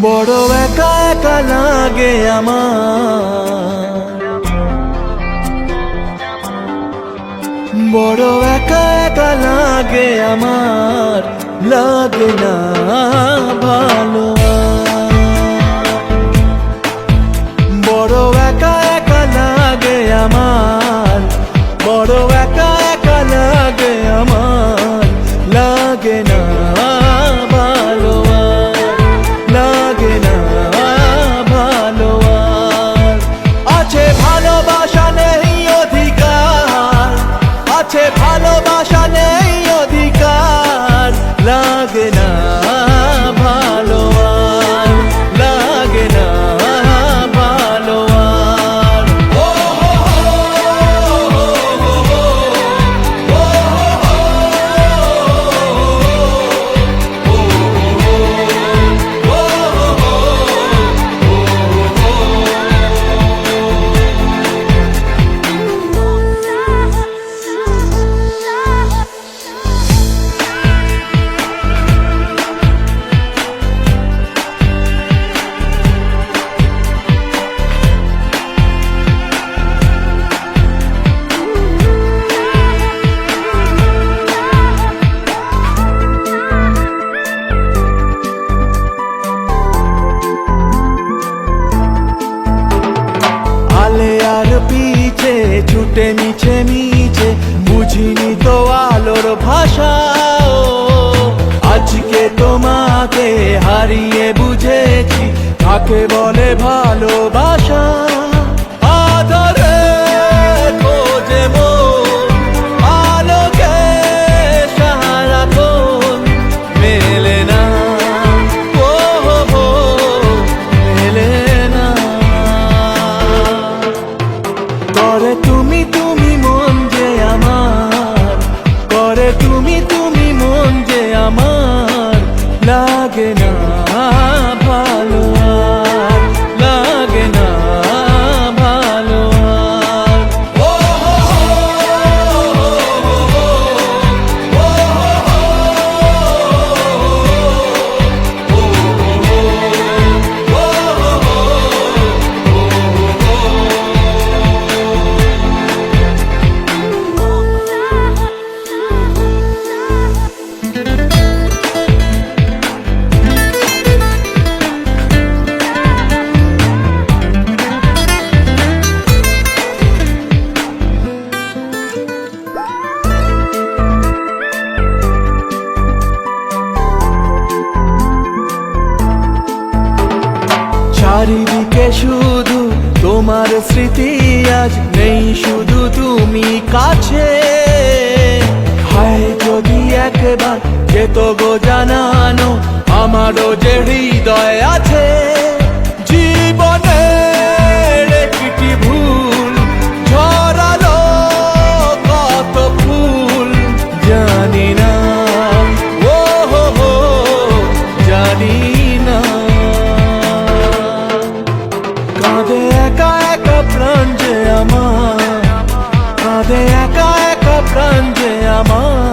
বড় একা একা লাগে আমার, বড় একা একা লাগে আমার, লাগে না ভালো। বড় একা একা লাগে আমার, বড় একা একা লাগে আমার, লাগে না ভালো, লাগে না ভালো। আছে ভালোবাসা নেই অধিকার, আছে ভালোবাসা নেই অধিকার, লাগে না ভালো, লাগে না ভালো। পিছে ছুটে মিছে মিছে বুঝিনি তো আলোর ভাষা, আজকে তোমাকে হারিয়ে বুঝেছি কাকে বলে ভালোবাসা। আদরে খোঁজে মন আলোকে সারাক্ষণ, মেলে না ও মেলে না। করে তুমি তুমি মন যে আমার, করে তুমি তুমি মন যে আমার, লাগে না ভালো, লাগে না ভালো। চারিদিকে শুধু তোমার স্মৃতি, আজ নেই শুধু তুমি কাছে। হায় যদি একবার যেত গো জানানো আমারও যে হৃদয় আছে। জীবনের একটি ভুল ঝরালো কত ফুল, জানি না ও জানি না। কাঁদে একা একা প্রাণ যে আমার, কাঁদে একা একা প্রাণ যে আমার।